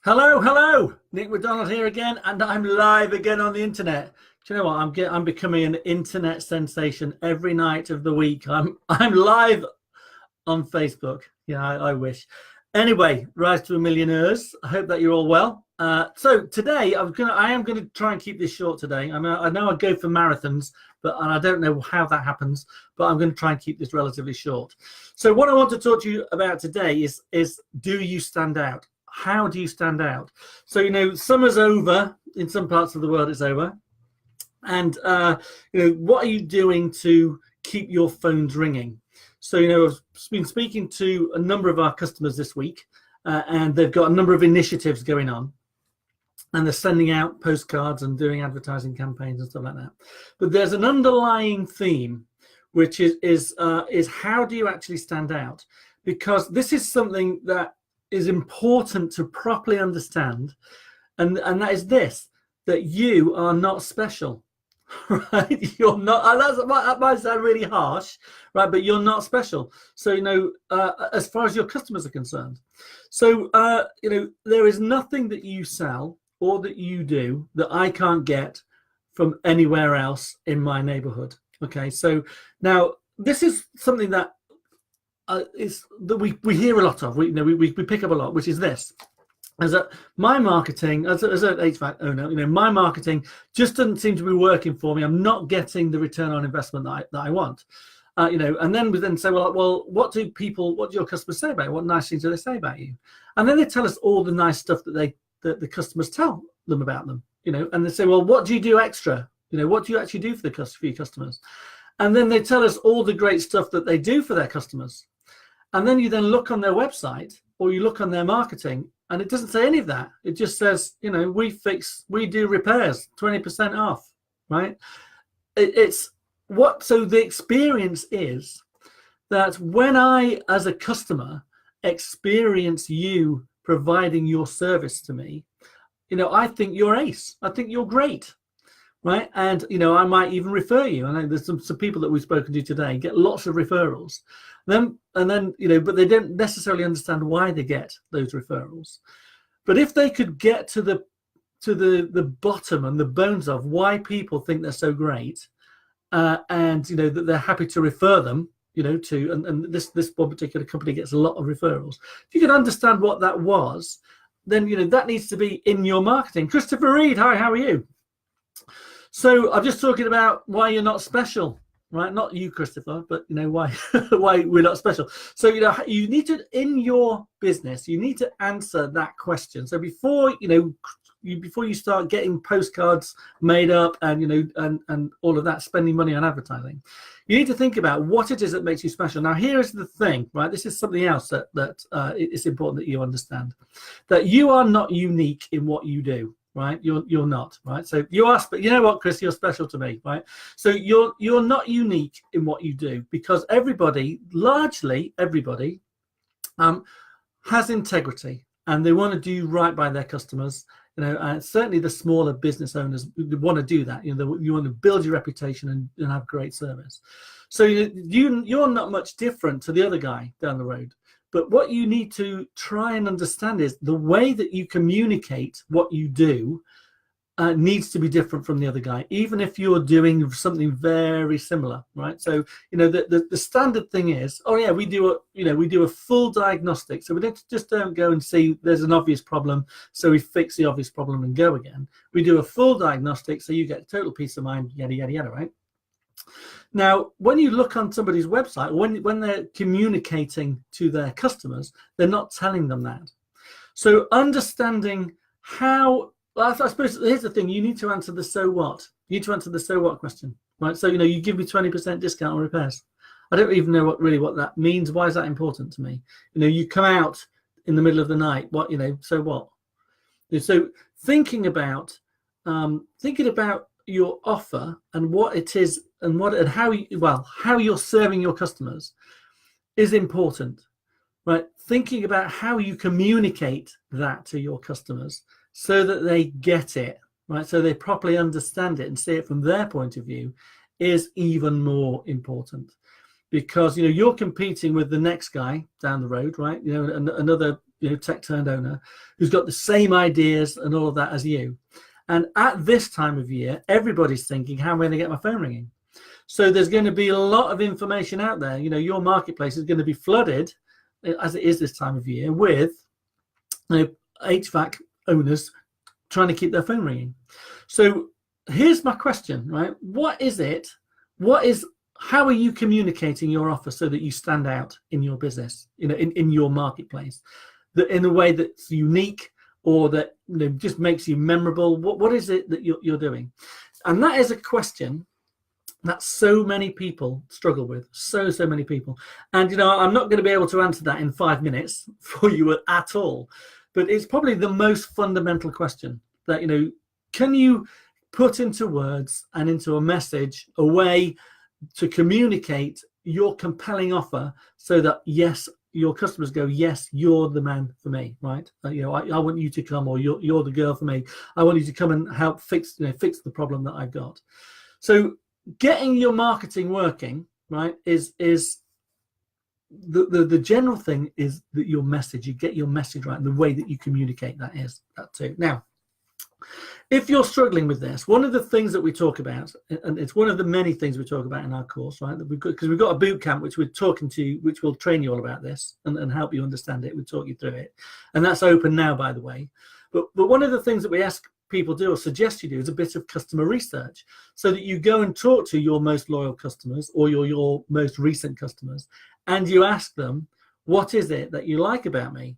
Hello, hello. Nick McDonald here again, and I'm live again on the internet. Do you know what? I'm becoming an internet sensation every night of the week. I'm live on Facebook. Yeah, I wish. Anyway, Rise to a Millionaires. I hope that you're all well. So today I am gonna try and keep this short today. I know I go for marathons, and I don't know how that happens, but I'm going to try and keep this relatively short. So what I want to talk to you about today is do you stand out? How do you stand out? So, summer's over. In some parts of the world, it's over. And, what are you doing to keep your phones ringing? So, I've been speaking to a number of our customers this week, and they've got a number of initiatives going on. And they're sending out postcards and doing advertising campaigns and stuff like that. But there's an underlying theme, which is how do you actually stand out? Because this is something that is important to properly understand, and that is this: that you are not special, right? You're not. That might sound really harsh, right? But you're not special. So as far as your customers are concerned, so there is nothing that you sell or that you do that I can't get from anywhere else in my neighborhood. Okay, so now this is something that is that we hear a lot of. We pick up a lot, which is this: is that my marketing as an HVAC owner, my marketing just doesn't seem to be working for me. I'm not getting the return on investment that I want. And then we then say, well, what do your customers say about you? What nice things do they say about you? And then they tell us all the nice stuff that the customers tell them about them, and they say, well, what do you do extra? What do you actually do for your customers? And then they tell us all the great stuff that they do for their customers. And then you then look on their website or you look on their marketing, and it doesn't say any of that. It just says, we do repairs, 20% off, right? So the experience is that when I, as a customer, experience you providing your service to me, I think you're ace. I think you're great, right? And I might even refer you. I know there's some people that we've spoken to today get lots of referrals. Then but they don't necessarily understand why they get those referrals. But if they could get to the bottom and the bones of why people think they're so great, and that they're happy to refer them, and this one particular company gets a lot of referrals. If you can understand what that was, then that needs to be in your marketing. Christopher Reed, hi, how are you? So I'm just talking about why you're not special, right? Not you, Christopher, but why why we're not special. So you need to, in your business, you need to answer that question. So before you start getting postcards made up and and all of that, spending money on advertising, you need to think about what it is that makes you special. Now, here is the thing, right? This is something else that it's important that you understand, that you are not unique in what you do, right? You're not, right? So you are, but you know what, Chris, you're special to me, right? So you're not unique in what you do, because largely everybody has integrity, and they want to do right by their customers. And certainly the smaller business owners want to do that. You want to build your reputation and have great service. So you're not much different to the other guy down the road. But what you need to try and understand is the way that you communicate what you do needs to be different from the other guy, even if you're doing something very similar, right? So the standard thing is, oh yeah, we do a full diagnostic. So we don't go and see there's an obvious problem, so we fix the obvious problem and go again. We do a full diagnostic, so you get total peace of mind, yada yada yada, right? Now, when you look on somebody's website, when they're communicating to their customers, they're not telling them that. So understanding how. Well, I suppose here's the thing: you need to answer the so what. You need to answer the so what question, right? So you give me 20% discount on repairs. I don't even know what that means. Why is that important to me? You come out in the middle of the night. What so what? So thinking about your offer and what it is and how you're serving your customers is important, right? Thinking about how you communicate that to your customers, so that they get it, right? So they properly understand it and see it from their point of view, is even more important, because you're competing with the next guy down the road, right? Another tech turned owner who's got the same ideas and all of that as you. And at this time of year, everybody's thinking, how am I going to get my phone ringing? So there's going to be a lot of information out there. Your marketplace is going to be flooded, as it is this time of year, with HVAC owners trying to keep their phone ringing. So here's my question, right? What is it? How are you communicating your offer so that you stand out in your business, in your marketplace, that in a way that's unique or that just makes you memorable? What is it that you're doing? And that is a question that so many people struggle with, so many people. And I'm not going to be able to answer that in 5 minutes for you at all, but it's probably the most fundamental question that can you put into words and into a message, a way to communicate your compelling offer so that, yes, your customers go, yes, you're the man for me, right? I want you to come, or you're the girl for me. I want you to come and help fix the problem that I've got. So getting your marketing working, right, is the general thing is that your message, you get your message right, and the way that you communicate that too. Now, if you're struggling with this, one of the things that we talk about, and it's one of the many things we talk about in our course, right, that because we've got a boot camp which which will train you all about this and help you understand it. We'll talk you through it, and that's open now, by the way. But one of the things that we ask people do or suggest you do is a bit of customer research, so that you go and talk to your most loyal customers or your most recent customers, and you ask them, what is it that you like about me?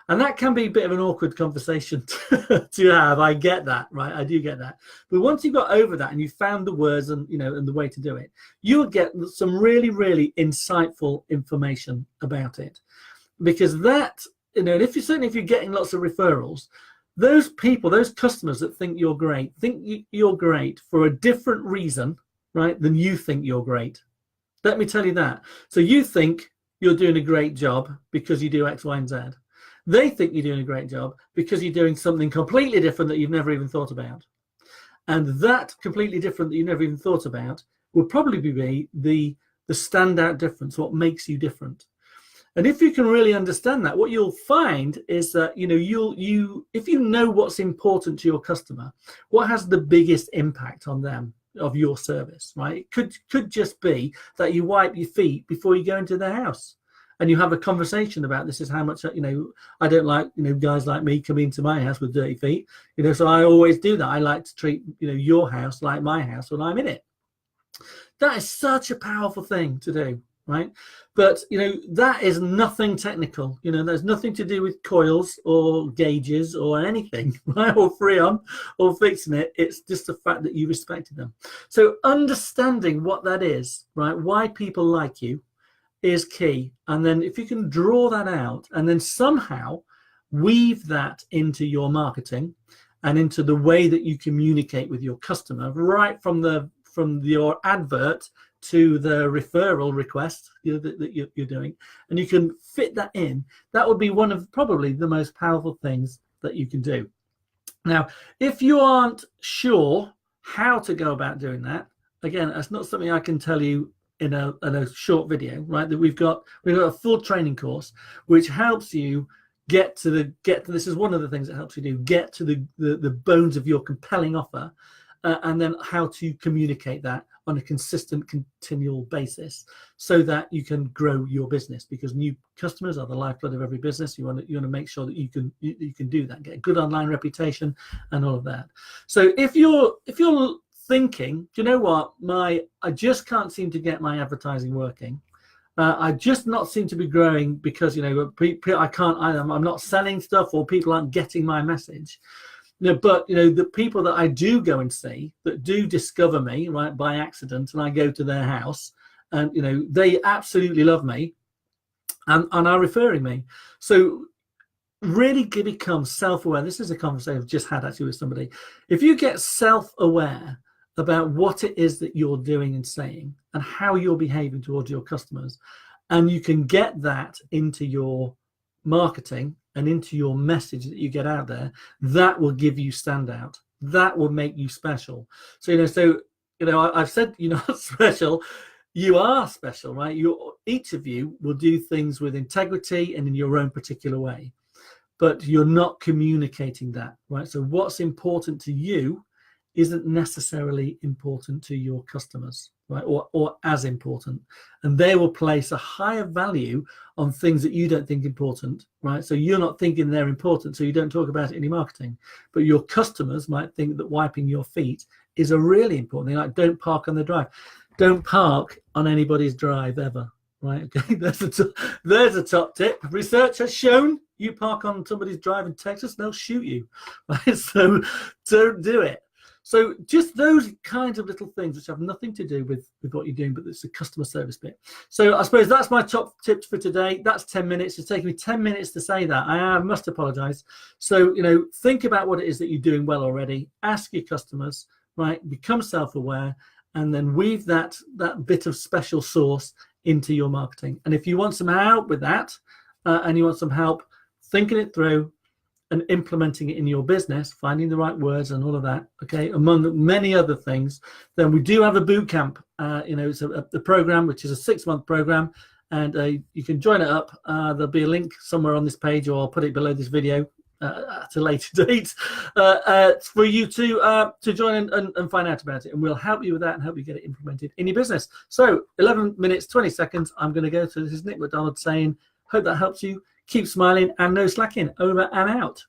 And that can be a bit of an awkward conversation to have. I get that, right? I do get that. But once you've got over that and you've found the words and and the way to do it, you'll get some really, really insightful information about it. Because that, if you're getting lots of referrals, those people, those customers that think you're great for a different reason, right, than you think you're great. Let me tell you that. So you think you're doing a great job because you do X, Y, and Z. They think you're doing a great job because you're doing something completely different that you've never even thought about. And that completely different that you never even thought about will probably be the standout difference, what makes you different. And if you can really understand that, what you'll find is that if you know what's important to your customer, what has the biggest impact on them of your service, right? It could just be that you wipe your feet before you go into their house. And you have a conversation about, this is how much, I don't like, guys like me coming into my house with dirty feet, so I always do that. I like to treat, your house like my house when I'm in it. That is such a powerful thing to do, right? But, that is nothing technical. There's nothing to do with coils or gauges or anything, right? Or Freon or fixing it. It's just the fact that you respected them. So understanding what that is, right? Why people like you is key. And then if you can draw that out and then somehow weave that into your marketing and into the way that you communicate with your customer, right from your advert to the referral request that you're doing, and you can fit that in, that would be one of probably the most powerful things that you can do. Now, if you aren't sure how to go about doing that, again, that's not something I can tell you in a short video, right? That we've got a full training course which helps you get to this is one of the things that helps you get to the bones of your compelling offer, and then how to communicate that on a consistent, continual basis so that you can grow your business, because new customers are the lifeblood of every business. You want to make sure that you can do that, get a good online reputation and all of that. So if you're thinking, do you know what, I just can't seem to get my advertising working, I just not seem to be growing because I can't, I'm not selling stuff, or people aren't getting my message. But the people that I do go and see, that do discover me, right, by accident, and I go to their house, and they absolutely love me and are referring me. So really become self-aware. This is a conversation I've just had actually with somebody. If you get self-aware about what it is that you're doing and saying and how you're behaving towards your customers, and you can get that into your marketing and into your message that you get out there, that will give you standout. That will make you special. So I've said you're not special, you are special, right? Each of you will do things with integrity and in your own particular way. but you're not communicating that, right? So what's important to you isn't necessarily important to your customers, right? Or as important. And they will place a higher value on things that you don't think important, right? So you're not thinking they're important, so you don't talk about it in your marketing. But your customers might think that wiping your feet is a really important thing. Like, don't park on the drive. Don't park on anybody's drive ever, right? Okay, there's a top tip. Research has shown you park on somebody's drive in Texas, they'll shoot you, right? So don't do it. So just those kinds of little things which have nothing to do with what you're doing, but it's the customer service bit. So I suppose that's my top tips for today. That's 10 minutes. It's taken me 10 minutes to say that. I must apologize. So, think about what it is that you're doing well already. Ask your customers, right? Become self-aware, and then weave that bit of special sauce into your marketing. And if you want some help with that, and you want some help thinking it through and implementing it in your business, finding the right words and all of that, okay, among many other things, then we do have a boot camp. It's a program which is a 6-month program, and you can join it up. There'll be a link somewhere on this page, or I'll put it below this video at a later date for you to join and find out about it, and we'll help you with that and help you get it implemented in your business. So 11 minutes 20 seconds, I'm going to go. So this is Nick McDonald saying, hope that helps you. Keep smiling and no slacking. Over and out.